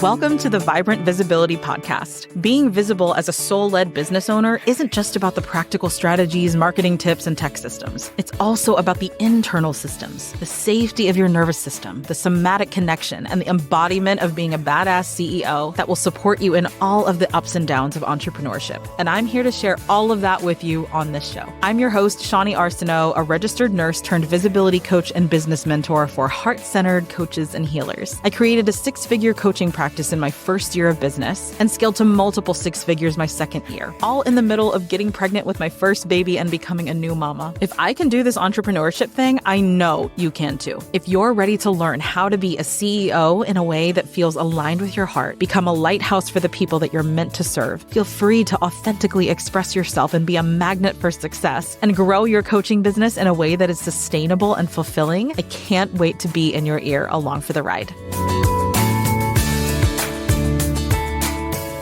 Welcome to the Vibrant Visibility Podcast. Being visible as a soul-led business owner isn't just about the practical strategies, marketing tips, and tech systems. It's also about the internal systems, the safety of your nervous system, the somatic connection, and the embodiment of being a badass CEO that will support you in all of the ups and downs of entrepreneurship. And I'm here to share all of that with you on this show. I'm your host, Shawnee Arsenault, a registered nurse turned visibility coach and business mentor for heart-centered coaches and healers. I created a six-figure coaching practice in my first year of business and scaled to multiple six figures my second year, all in the middle of getting pregnant with my first baby and becoming a new mama. If I can do this entrepreneurship thing, I know you can too. If you're ready to learn how to be a CEO in a way that feels aligned with your heart, become a lighthouse for the people that you're meant to serve, feel free to authentically express yourself and be a magnet for success, and grow your coaching business in a way that is sustainable and fulfilling, I can't wait to be in your ear along for the ride.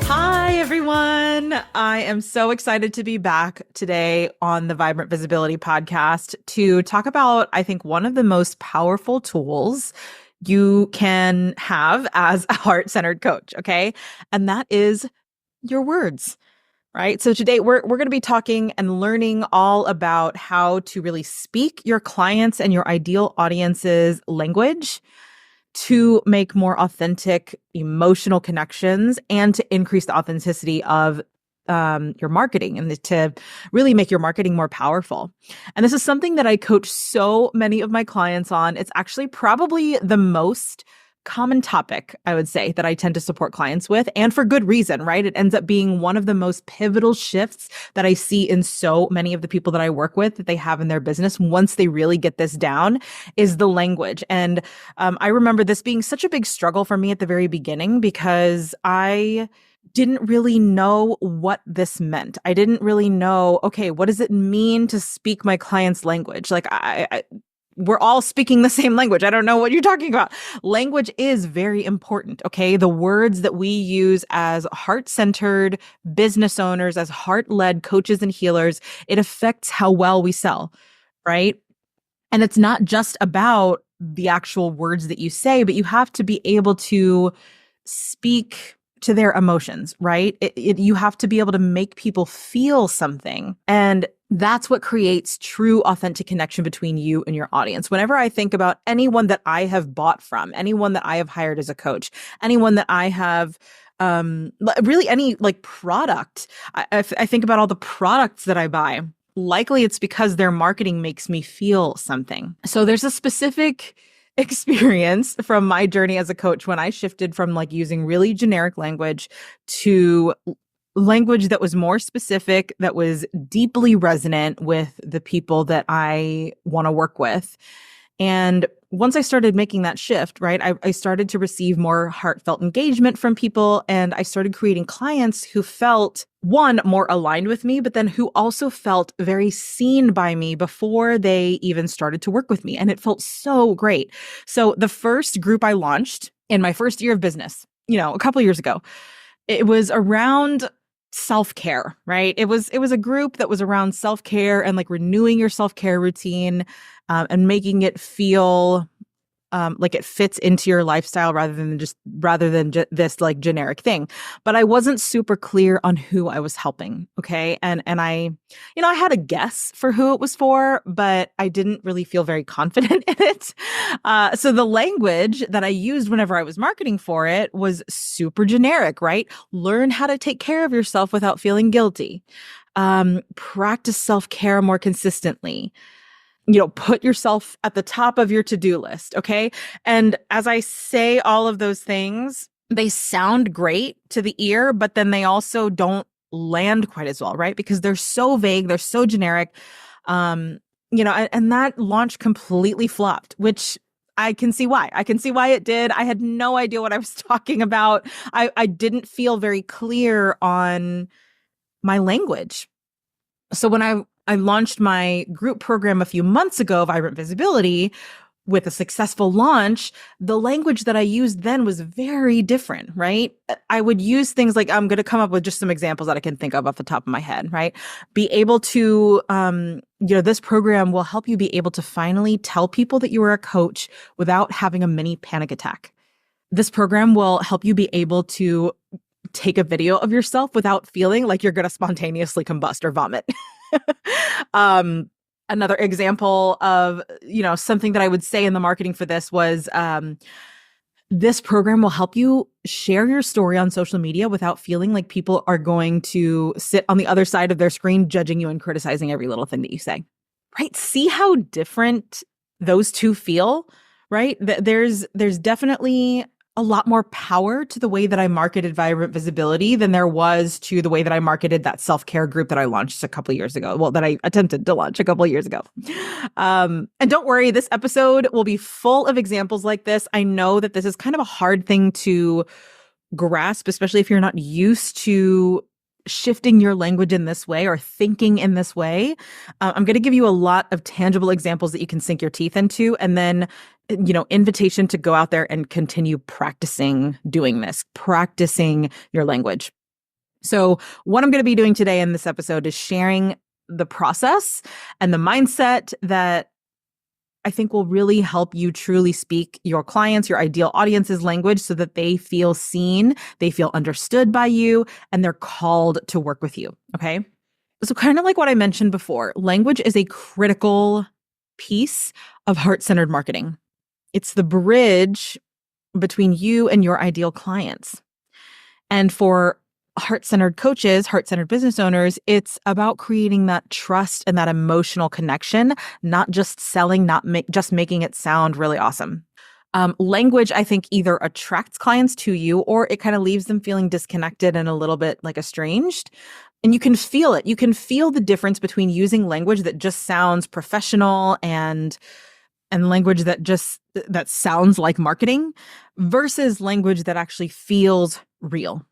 Hi, everyone. I am so excited to be back today on the Vibrant Visibility Podcast to talk about, I think, one of the most powerful tools you can have as a heart-centered coach, okay? And that is your words, right? So today we're going to be talking and learning all about how to really speak your clients and your ideal audience's language to make more authentic emotional connections and to increase the authenticity of your marketing and to really make your marketing more powerful. And this is something that I coach so many of my clients on. It's actually probably the most common topic, I would say, that I tend to support clients with, and for good reason, right? It ends up being one of the most pivotal shifts that I see in so many of the people that I work with that they have in their business once they really get this down is the language. And I remember this being such a big struggle for me at the very beginning because I didn't really know what this meant. I didn't really know, okay, what does it mean to speak my client's language? Like we're all speaking the same language. I don't know what you're talking about. Language is very important, okay? The words that we use as heart-centered business owners, as heart-led coaches and healers, it affects how well we sell, right? And it's not just about the actual words that you say, but you have to be able to speak to their emotions, right? You have to be able to make people feel something. And that's what creates true, authentic connection between you and your audience. Whenever I think about anyone that I have bought from, anyone that I have hired as a coach, anyone that I have, really any like product, I think about all the products that I buy. Likely it's because their marketing makes me feel something. So there's a specific experience from my journey as a coach when I shifted from like using really generic language to language that was more specific, that was deeply resonant with the people that I want to work with. And once I started making that shift, right, I started to receive more heartfelt engagement from people. And I started creating clients who felt, one, more aligned with me, but then who also felt very seen by me before they even started to work with me. And it felt so great. So the first group I launched in my first year of business, a couple of years ago, it was around self-care, right? It was a group that was around self-care and like renewing your self-care routine and making it feel like it fits into your lifestyle rather than this like generic thing. But I wasn't super clear on who I was helping. Okay. And I had a guess for who it was for, but I didn't really feel very confident in it. So the language that I used whenever I was marketing for it was super generic, right? Learn how to take care of yourself without feeling guilty. Practice self-care more consistently. Put yourself at the top of your to-do list, okay? And as I say all of those things, they sound great to the ear, but then they also don't land quite as well, right? Because they're so vague, they're so generic, and that launch completely flopped, which I can see why. I can see why it did. I had no idea what I was talking about. I didn't feel very clear on my language. So when I launched my group program a few months ago, Vibrant Visibility, with a successful launch, the language that I used then was very different, right? I would use things like, I'm going to come up with just some examples that I can think of off the top of my head, right? Be able to, this program will help you be able to finally tell people that you are a coach without having a mini panic attack. This program will help you be able to take a video of yourself without feeling like you're going to spontaneously combust or vomit. Another example of, something that I would say in the marketing for this was, this program will help you share your story on social media without feeling like people are going to sit on the other side of their screen judging you and criticizing every little thing that you say. Right? See how different those two feel, right? There's definitely a lot more power to the way that I marketed Vibrant Visibility than there was to the way that I marketed that self-care group that I launched a couple of years ago. Well, that I attempted to launch a couple of years ago. And don't worry, this episode will be full of examples like this. I know that this is kind of a hard thing to grasp, especially if you're not used to shifting your language in this way or thinking in this way. I'm going to give you a lot of tangible examples that you can sink your teeth into, and then, invitation to go out there and continue practicing doing this, practicing your language. So what I'm going to be doing today in this episode is sharing the process and the mindset that I think will really help you truly speak your clients, your ideal audience's language so that they feel seen, they feel understood by you, and they're called to work with you. Okay. So kind of like what I mentioned before, language is a critical piece of heart-centered marketing. It's the bridge between you and your ideal clients. And for heart-centered coaches, heart-centered business owners, it's about creating that trust and that emotional connection, not just selling, just making it sound really awesome. Language, I think, either attracts clients to you or it kind of leaves them feeling disconnected and a little bit like estranged. And you can feel it. You can feel the difference between using language that just sounds professional and language that sounds like marketing versus language that actually feels real.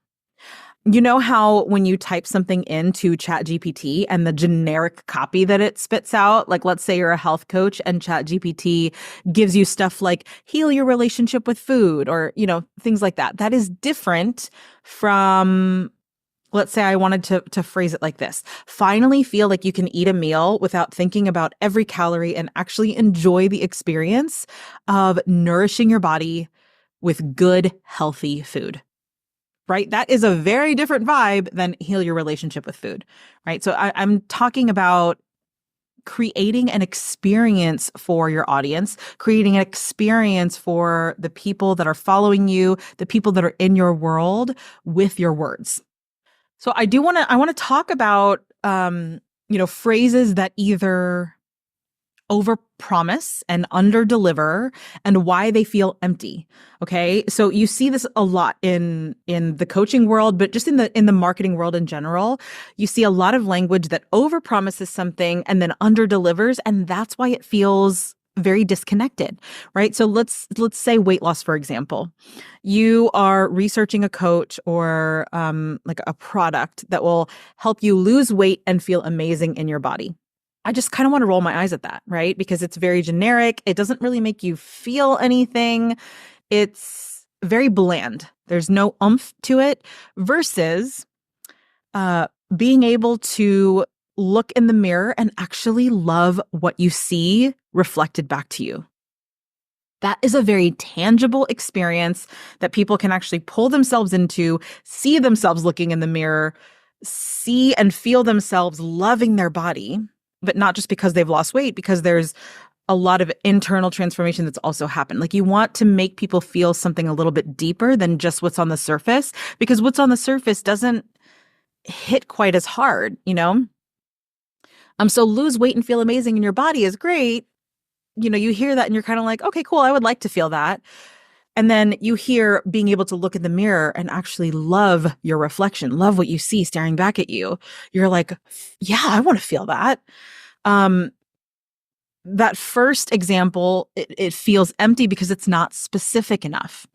You know how when you type something into ChatGPT and the generic copy that it spits out, like let's say you're a health coach and ChatGPT gives you stuff like heal your relationship with food or, things like that. That is different from, let's say I wanted to phrase it like this. Finally feel like you can eat a meal without thinking about every calorie and actually enjoy the experience of nourishing your body with good, healthy food. Right? That is a very different vibe than heal your relationship with food, right? So I'm talking about creating an experience for your audience, creating an experience for the people that are following you, the people that are in your world with your words. So I want to talk about, phrases that either overpromise and underdeliver and why they feel empty. Okay. So you see this a lot in the coaching world, but just in the marketing world in general, you see a lot of language that overpromises something and then underdelivers. And that's why it feels very disconnected, right? So let's say weight loss, for example. You are researching a coach or like a product that will help you lose weight and feel amazing in your body. I just kind of want to roll my eyes at that, right? Because it's very generic. It doesn't really make you feel anything. It's very bland. There's no oomph to it versus being able to look in the mirror and actually love what you see reflected back to you. That is a very tangible experience that people can actually pull themselves into, see themselves looking in the mirror, see and feel themselves loving their body. But not just because they've lost weight, because there's a lot of internal transformation that's also happened. Like you want to make people feel something a little bit deeper than just what's on the surface, because what's on the surface doesn't hit quite as hard, So lose weight and feel amazing in your body is great. You hear that and you're kind of like, okay, cool. I would like to feel that. And then you hear being able to look in the mirror and actually love your reflection, love what you see staring back at you. You're like, yeah, I want to feel that. That first example, it feels empty because it's not specific enough.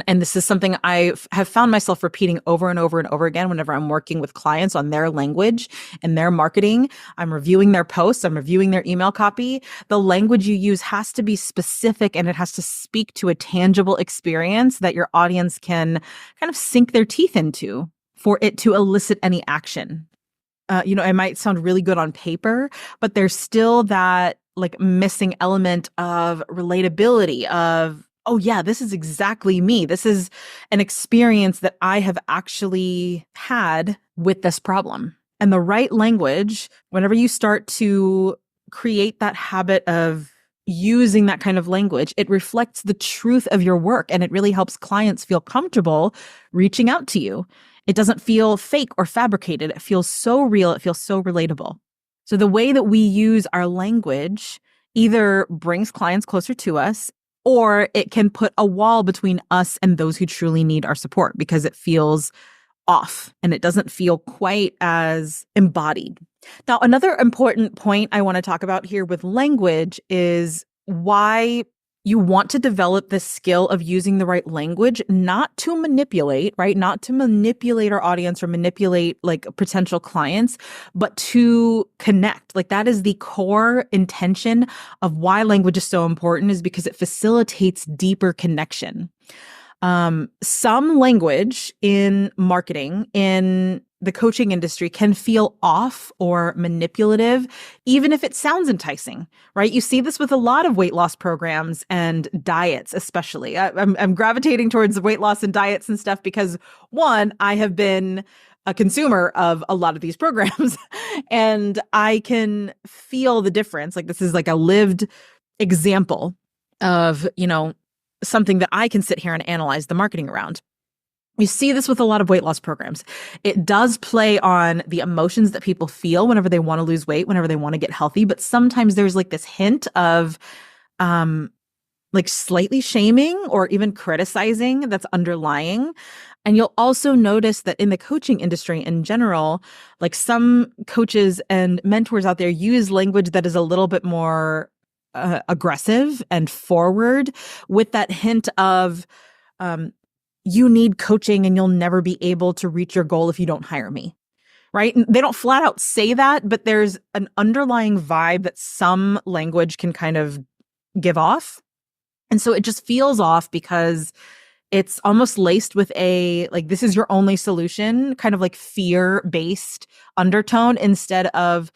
And this is something I have found myself repeating over and over and over again whenever I'm working with clients on their language and their marketing. I'm reviewing their posts. I'm reviewing their email copy. The language you use has to be specific and it has to speak to a tangible experience that your audience can kind of sink their teeth into for it to elicit any action. It might sound really good on paper, but there's still that like missing element of relatability, of oh yeah, this is exactly me. This is an experience that I have actually had with this problem. And the right language, whenever you start to create that habit of using that kind of language, it reflects the truth of your work and it really helps clients feel comfortable reaching out to you. It doesn't feel fake or fabricated. It feels so real. It feels so relatable. So the way that we use our language either brings clients closer to us or it can put a wall between us and those who truly need our support because it feels off and it doesn't feel quite as embodied. Now, another important point I want to talk about here with language is why you want to develop the skill of using the right language, not to manipulate, right? Not to manipulate our audience or manipulate like potential clients, but to connect. Like that is the core intention of why language is so important is because it facilitates deeper connection. Some language in marketing, in the coaching industry can feel off or manipulative, even if it sounds enticing, right? You see this with a lot of weight loss programs and diets, especially. I'm gravitating towards weight loss and diets and stuff because one, I have been a consumer of a lot of these programs and I can feel the difference. Like this is like a lived example of, something that I can sit here and analyze the marketing around. You see this with a lot of weight loss programs. It does play on the emotions that people feel whenever they want to lose weight, whenever they want to get healthy. But sometimes there's like this hint of like slightly shaming or even criticizing that's underlying. And you'll also notice that in the coaching industry in general, like some coaches and mentors out there use language that is a little bit more aggressive and forward with that hint of you need coaching and you'll never be able to reach your goal if you don't hire me, right? And they don't flat out say that, but there's an underlying vibe that some language can kind of give off. And so it just feels off because it's almost laced with a, like, this is your only solution, kind of like fear-based undertone instead of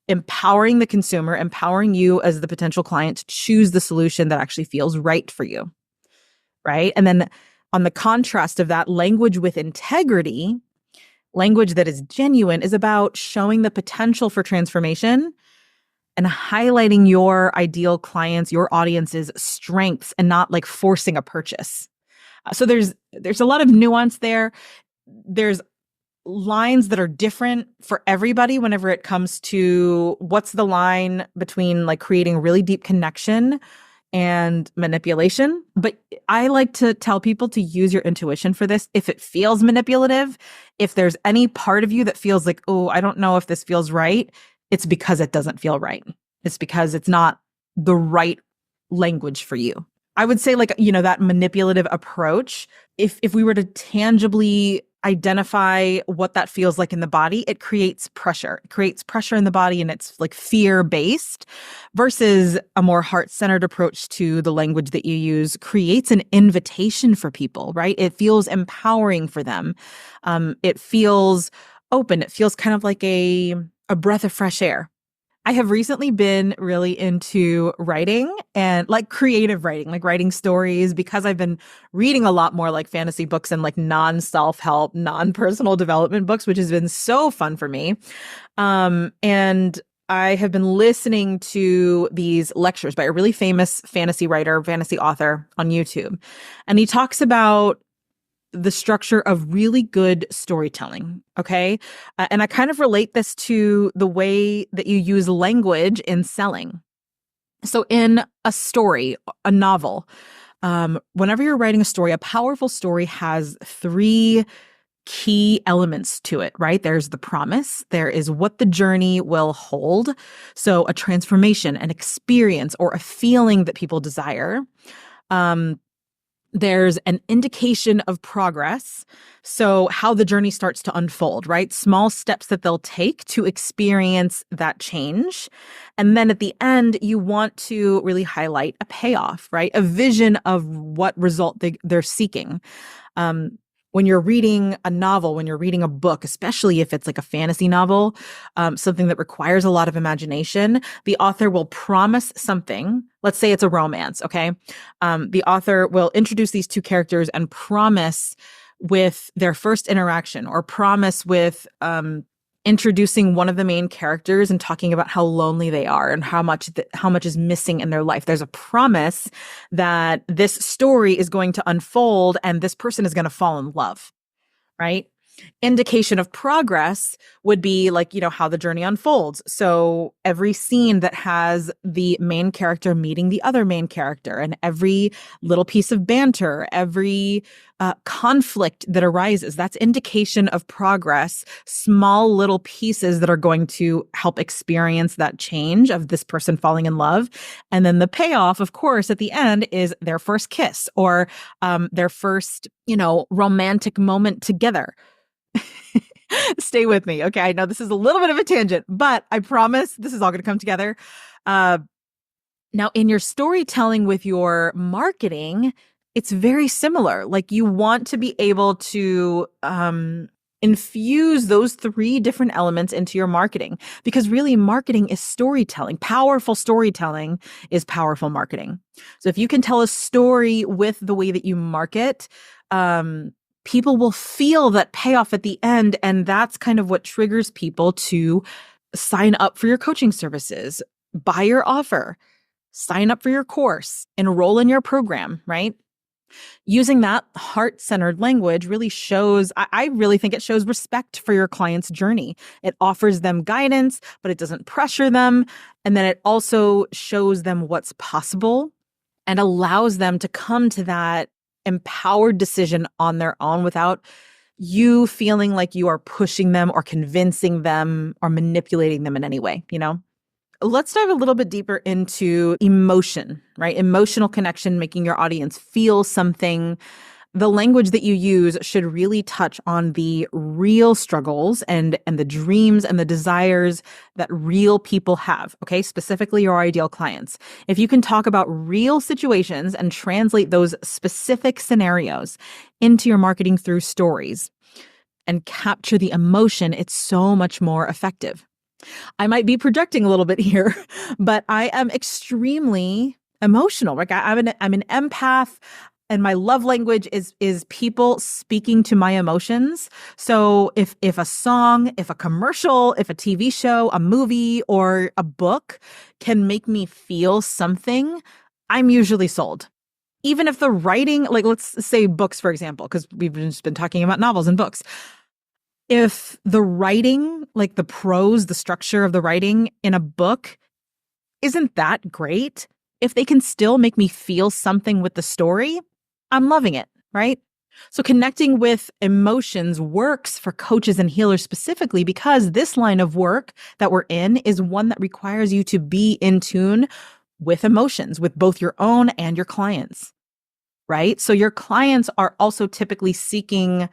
empowering the consumer, empowering you as the potential client to choose the solution that actually feels right for you, right? And then on the contrast of that, language with integrity, language that is genuine, is about showing the potential for transformation and highlighting your ideal clients, your audience's strengths, and not like forcing a purchase. So there's a lot of nuance there. There's lines that are different for everybody whenever it comes to what's the line between like creating really deep connection and manipulation. But I like to tell people to use your intuition for this. If it feels manipulative, if there's any part of you that feels like, oh, I don't know if this feels right, it's because it doesn't feel right. It's because it's not the right language for you. I would say like, that manipulative approach, if we were to tangibly identify what that feels like in the body, it creates pressure. It creates pressure in the body and it's like fear-based versus a more heart-centered approach to the language that you use creates an invitation for people, right? It feels empowering for them. It feels open. It feels kind of like a breath of fresh air. I have recently been really into writing and like creative writing, like writing stories because I've been reading a lot more like fantasy books and like non-self-help, non-personal development books, which has been so fun for me. And I have been listening to these lectures by a really famous fantasy writer, fantasy author on YouTube. And he talks about the structure of really good storytelling. Okay. And I kind of relate this to the way that you use language in selling. So in a story, a novel, whenever you're writing a story, a powerful story has three key elements to it, right? There's the promise. There is what the journey will hold. So a transformation, an experience, or a feeling that people desire. There's an indication of progress. So how the journey starts to unfold, right? Small steps that they'll take to experience that change. And then at the end, you want to really highlight a payoff, right? A vision of what result they're seeking. when you're reading a novel, when you're reading a book, especially if it's like a fantasy novel, something that requires a lot of imagination, the author will promise something. Let's say it's a romance, okay? The author will introduce these two characters and promise with their first interaction, or promise with introducing one of the main characters and talking about how lonely they are and how much is missing in their life. There's a promise that this story is going to unfold and this person is going to fall in love, right? Indication of progress would be like, how the journey unfolds. So every scene that has the main character meeting the other main character, and every little piece of banter, every conflict that arises, that's indication of progress. Small little pieces that are going to help experience that change of this person falling in love. And then the payoff, of course, at the end is their first kiss, or their first, romantic moment together. Stay with me. Okay. I know this is a little bit of a tangent, but I promise this is all going to come together. Now, in your storytelling with your marketing, it's very similar. Like, you want to be able to infuse those three different elements into your marketing, because really marketing is storytelling. Powerful storytelling is powerful marketing. So if you can tell a story with the way that you market, people will feel that payoff at the end. And that's kind of what triggers people to sign up for your coaching services, buy your offer, sign up for your course, enroll in your program, right? Using that heart-centered language really shows, I really think it shows respect for your client's journey. It offers them guidance, but it doesn't pressure them. And then it also shows them what's possible and allows them to come to that empowered decision on their own without you feeling like you are pushing them or convincing them or manipulating them in any way, Let's dive a little bit deeper into emotion, right? Emotional connection, making your audience feel something. The language that you use should really touch on the real struggles and the dreams and the desires that real people have, okay? Specifically your ideal clients. If you can talk about real situations and translate those specific scenarios into your marketing through stories and capture the emotion, it's so much more effective. I might be projecting a little bit here, but I am extremely emotional. Like, I'm an empath. And my love language is people speaking to my emotions. So if a song, if a commercial, if a TV show, a movie, or a book can make me feel something, I'm usually sold. Even if the writing, like let's say books, for example, because we've just been talking about novels and books. If the writing, like the prose, the structure of the writing in a book isn't that great, if they can still make me feel something with the story, I'm loving it, right? So connecting with emotions works for coaches and healers specifically because this line of work that we're in is one that requires you to be in tune with emotions, with both your own and your clients, right? So your clients are also typically seeking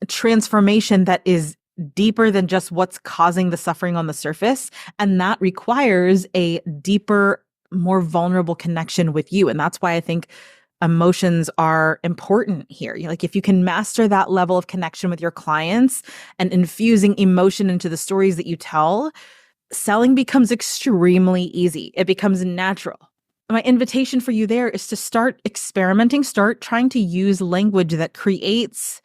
transformation that is deeper than just what's causing the suffering on the surface. And that requires a deeper, more vulnerable connection with you. And that's why I think emotions are important here. Like, if you can master that level of connection with your clients and infusing emotion into the stories that you tell, selling becomes extremely easy. It becomes natural. My invitation for you there is to start experimenting, start trying to use language that creates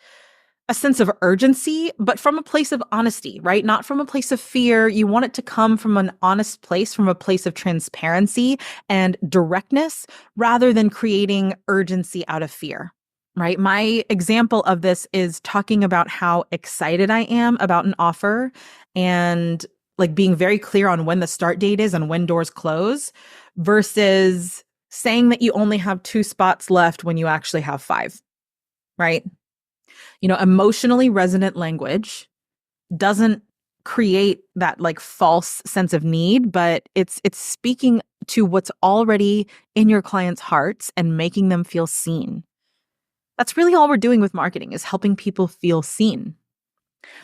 a sense of urgency, but from a place of honesty, right? Not from a place of fear. You want it to come from an honest place, from a place of transparency and directness, rather than creating urgency out of fear, right? My example of this is talking about how excited I am about an offer and like being very clear on when the start date is and when doors close versus saying that you only have 2 spots left when you actually have 5, right? Emotionally resonant language doesn't create that like false sense of need, but it's speaking to what's already in your clients' hearts and making them feel seen. That's really all we're doing with marketing, is helping people feel seen.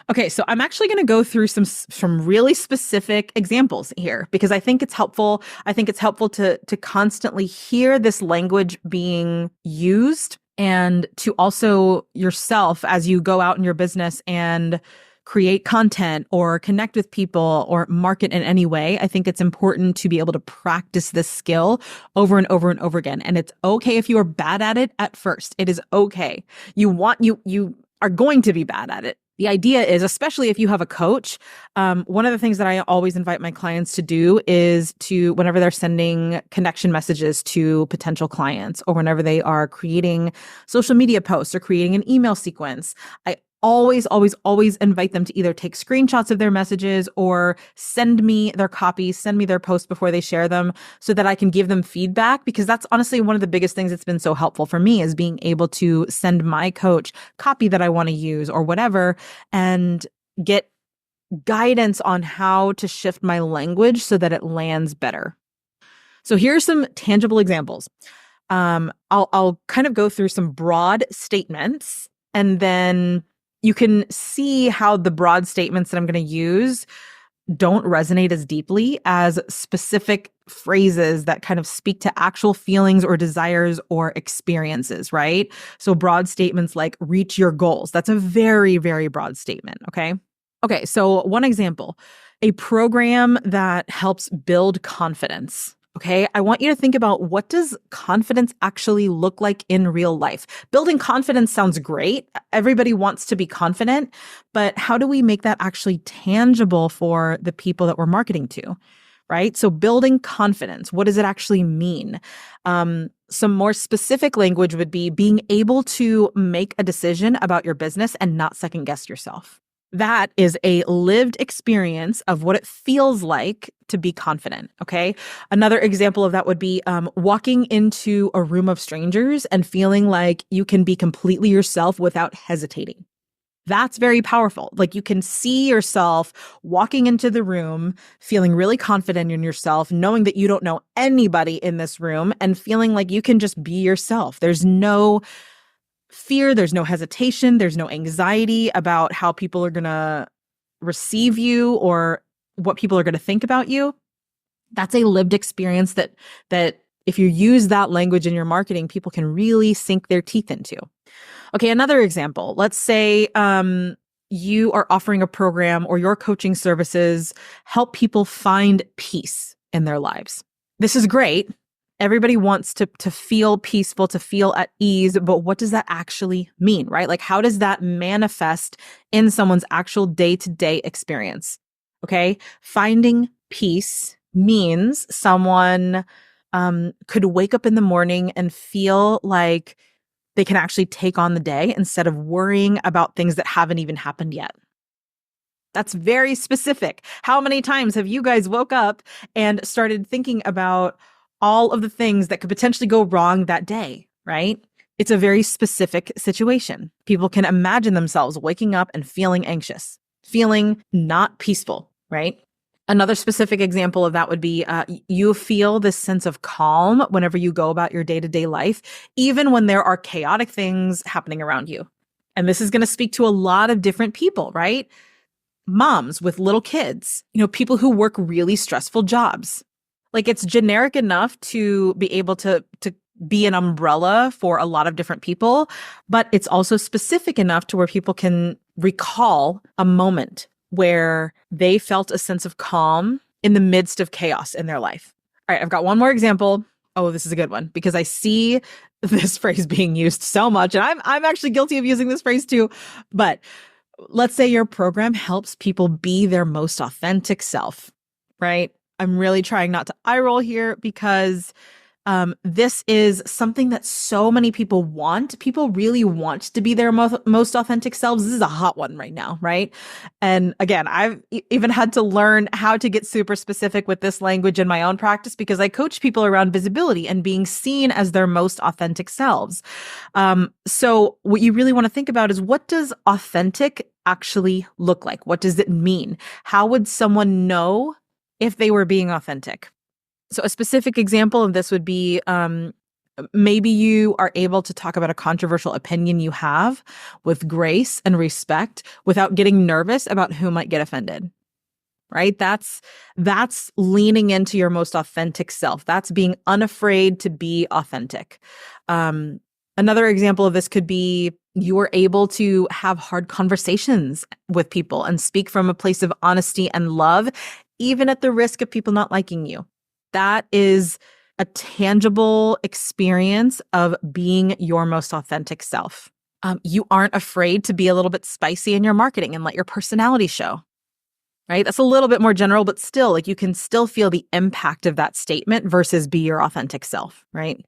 Okay, so I'm actually going to go through some really specific examples here because I think it's helpful. I think it's helpful to constantly hear this language being used And to also yourself, as you go out in your business and create content or connect with people or market in any way, I think it's important to be able to practice this skill over and over and over again. And it's okay if you are bad at it at first. It is okay. You are going to be bad at it. The idea is, especially if you have a coach, one of the things that I always invite my clients to do is to, whenever they're sending connection messages to potential clients, or whenever they are creating social media posts or creating an email sequence, I always invite them to either take screenshots of their messages or send me their copies, send me their posts before they share them so that I can give them feedback, because that's honestly one of the biggest things that's been so helpful for me, is being able to send my coach copy that I want to use or whatever and get guidance on how to shift my language so that it lands better. So here's some tangible examples. I'll kind of go through some broad statements, and then you can see how the broad statements that I'm going to use don't resonate as deeply as specific phrases that kind of speak to actual feelings or desires or experiences, right? So broad statements like reach your goals. That's a very, very broad statement, okay? Okay, so one example, a program that helps build confidence. Okay, I want you to think about, what does confidence actually look like in real life? Building confidence sounds great. Everybody wants to be confident, but how do we make that actually tangible for the people that we're marketing to, right? So building confidence, what does it actually mean? Some more specific language would be being able to make a decision about your business and not second guess yourself. That is a lived experience of what it feels like to be confident, okay? Another example of that would be walking into a room of strangers and feeling like you can be completely yourself without hesitating. That's very powerful. Like, you can see yourself walking into the room, feeling really confident in yourself, knowing that you don't know anybody in this room, and feeling like you can just be yourself. There's no fear, there's no hesitation, there's no anxiety about how people are going to receive you or what people are going to think about you. That's a lived experience that if you use that language in your marketing, people can really sink their teeth into. Okay, another example. Let's say you are offering a program, or your coaching services help people find peace in their lives. This is great. Everybody wants to feel peaceful, to feel at ease, but what does that actually mean, right? Like, how does that manifest in someone's actual day-to-day experience? Okay, finding peace means someone could wake up in the morning and feel like they can actually take on the day instead of worrying about things that haven't even happened yet. That's very specific. How many times have you guys woke up and started thinking about all of the things that could potentially go wrong that day, right? It's a very specific situation. People can imagine themselves waking up and feeling anxious, feeling not peaceful, right? Another specific example of that would be you feel this sense of calm whenever you go about your day-to-day life, even when there are chaotic things happening around you. And this is going to speak to a lot of different people, right? Moms with little kids, people who work really stressful jobs. Like, it's generic enough to be able to be an umbrella for a lot of different people, but it's also specific enough to where people can recall a moment where they felt a sense of calm in the midst of chaos in their life. All right, I've got one more example. Oh, this is a good one, because I see this phrase being used so much, and I'm actually guilty of using this phrase too. But let's say your program helps people be their most authentic self, right? I'm really trying not to eye roll here, because this is something that so many people want. People really want to be their most authentic selves. This is a hot one right now, right? And again, I've even had to learn how to get super specific with this language in my own practice, because I coach people around visibility and being seen as their most authentic selves. So what you really want to think about is, what does authentic actually look like? What does it mean? How would someone know if they were being authentic? So a specific example of this would be maybe you are able to talk about a controversial opinion you have with grace and respect without getting nervous about who might get offended, right? That's leaning into your most authentic self. That's being unafraid to be authentic. Another example of this could be you're able to have hard conversations with people and speak from a place of honesty and love, even at the risk of people not liking you. That is a tangible experience of being your most authentic self. You aren't afraid to be a little bit spicy in your marketing and let your personality show, right? That's a little bit more general, but still, like, you can still feel the impact of that statement versus be your authentic self, right?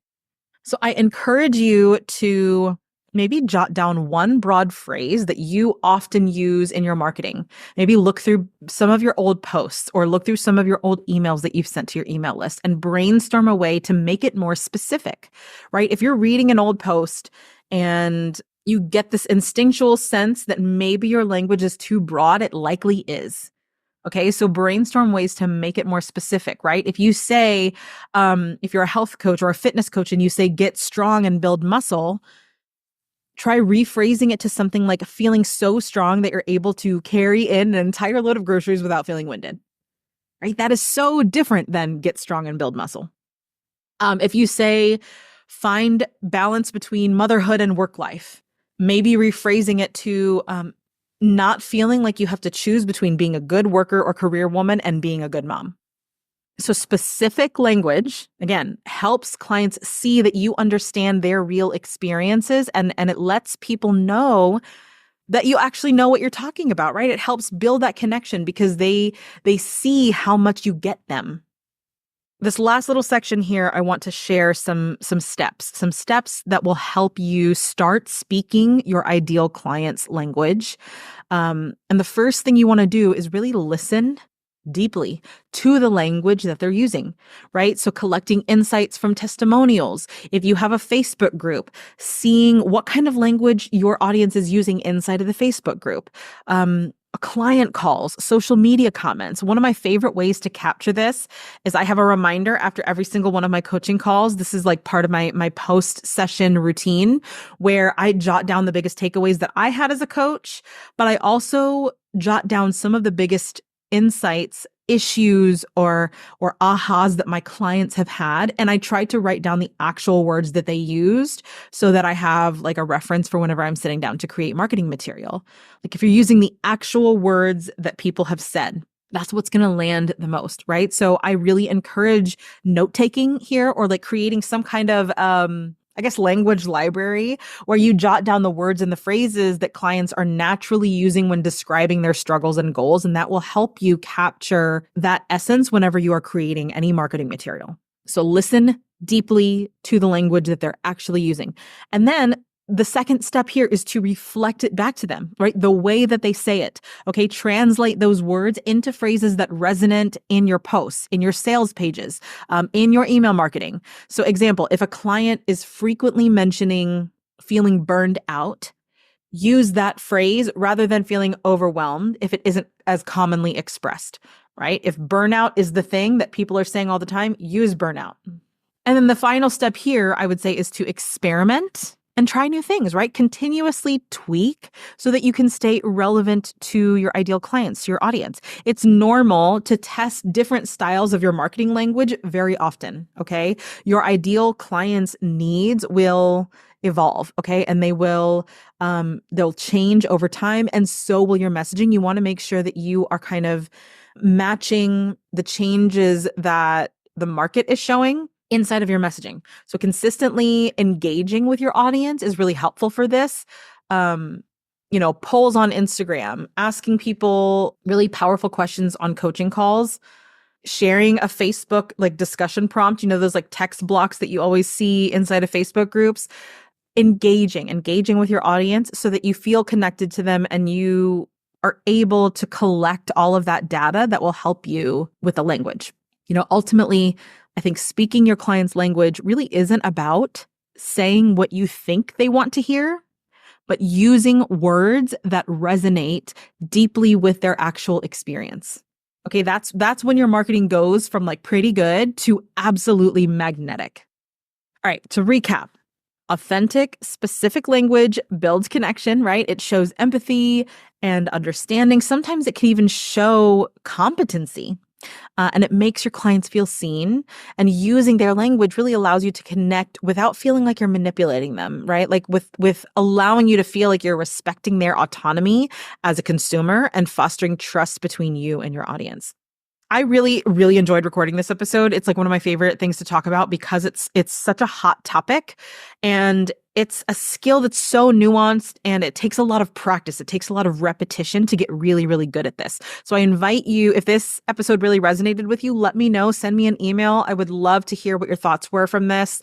So I encourage you to maybe jot down one broad phrase that you often use in your marketing. Maybe look through some of your old posts or look through some of your old emails that you've sent to your email list and brainstorm a way to make it more specific, right? If you're reading an old post and you get this instinctual sense that maybe your language is too broad, it likely is. Okay, so brainstorm ways to make it more specific, right? If you say, if you're a health coach or a fitness coach and you say, get strong and build muscle, try rephrasing it to something like feeling so strong that you're able to carry in an entire load of groceries without feeling winded, right? That is so different than get strong and build muscle. If you say, find balance between motherhood and work life, maybe rephrasing it to, not feeling like you have to choose between being a good worker or career woman and being a good mom. So specific language, again, helps clients see that you understand their real experiences, and it lets people know that you actually know what you're talking about, right? It helps build that connection because they see how much you get them. This last little section here, I want to share some steps that will help you start speaking your ideal client's language. And the first thing you want to do is really listen deeply to the language that they're using, right? So collecting insights from testimonials. If you have a Facebook group, seeing what kind of language your audience is using inside of the Facebook group. Client calls, social media comments. One of my favorite ways to capture this is I have a reminder after every single one of my coaching calls. This is like part of my post-session routine where I jot down the biggest takeaways that I had as a coach, but I also jot down some of the biggest insights, issues, or ahas that my clients have had. And I try to write down the actual words that they used so that I have like a reference for whenever I'm sitting down to create marketing material. Like if you're using the actual words that people have said, that's what's going to land the most, right? So I really encourage note-taking here, or like creating some kind of, language library where you jot down the words and the phrases that clients are naturally using when describing their struggles and goals. And that will help you capture that essence whenever you are creating any marketing material. So listen deeply to the language that they're actually using. And then the second step here is to reflect it back to them, right? The way that they say it. Okay. Translate those words into phrases that resonate in your posts, in your sales pages, in your email marketing. So example, if a client is frequently mentioning feeling burned out, use that phrase rather than feeling overwhelmed if it isn't as commonly expressed, right? If burnout is the thing that people are saying all the time, use burnout. And then the final step here, I would say, is to experiment and try new things, right? Continuously tweak so that you can stay relevant to your ideal clients, your audience. It's normal to test different styles of your marketing language very often, okay? Your ideal clients' needs will evolve, okay? And they'll change over time, and so will your messaging. You want to make sure that you are kind of matching the changes that the market is showing inside of your messaging. So consistently engaging with your audience is really helpful for this. Polls on Instagram, asking people really powerful questions on coaching calls, sharing a Facebook like discussion prompt, those like text blocks that you always see inside of Facebook groups, engaging with your audience so that you feel connected to them and you are able to collect all of that data that will help you with the language. Ultimately, I think speaking your client's language really isn't about saying what you think they want to hear, but using words that resonate deeply with their actual experience. Okay, that's when your marketing goes from like pretty good to absolutely magnetic. All right, to recap, authentic, specific language builds connection, right? It shows empathy and understanding. Sometimes it can even show competency. and it makes your clients feel seen. And using their language really allows you to connect without feeling like you're manipulating them, right? Like with allowing you to feel like you're respecting their autonomy as a consumer and fostering trust between you and your audience. I really, really enjoyed recording this episode. It's like one of my favorite things to talk about because it's such a hot topic, and it's a skill that's so nuanced, and it takes a lot of practice. It takes a lot of repetition to get really, really good at this. So I invite you, if this episode really resonated with you, let me know. Send me an email. I would love to hear what your thoughts were from this.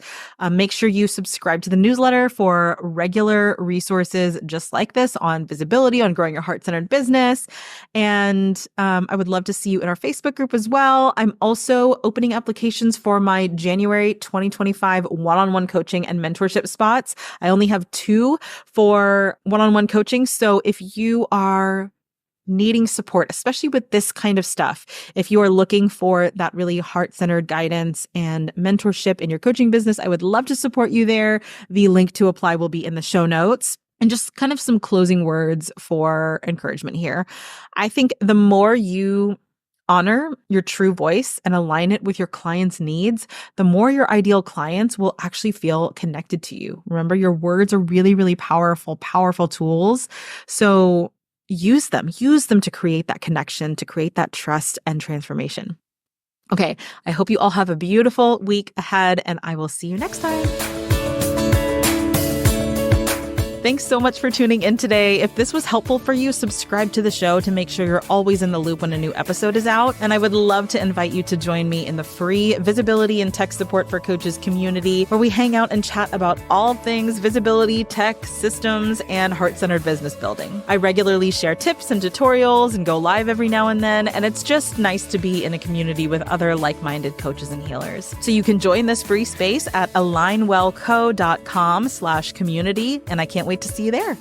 Make sure you subscribe to the newsletter for regular resources just like this on visibility, on growing your heart-centered business. And I would love to see you in our Facebook group as well. I'm also opening applications for my January 2025 one-on-one coaching and mentorship spots. I only have 2 for one-on-one coaching. So if you are needing support, especially with this kind of stuff, if you are looking for that really heart-centered guidance and mentorship in your coaching business, I would love to support you there. The link to apply will be in the show notes. And just kind of some closing words for encouragement here. I think the more you honor your true voice and align it with your clients' needs, the more your ideal clients will actually feel connected to you. Remember, your words are really, really powerful, powerful tools. So use them to create that connection, to create that trust and transformation. Okay, I hope you all have a beautiful week ahead, and I will see you next time. Thanks so much for tuning in today. If this was helpful for you, subscribe to the show to make sure you're always in the loop when a new episode is out. And I would love to invite you to join me in the free Visibility and Tech Support for Coaches community, where we hang out and chat about all things visibility, tech, systems, and heart-centered business building. I regularly share tips and tutorials and go live every now and then, and it's just nice to be in a community with other like-minded coaches and healers. So you can join this free space at alignwellco.com/community, and I can't wait to see you there.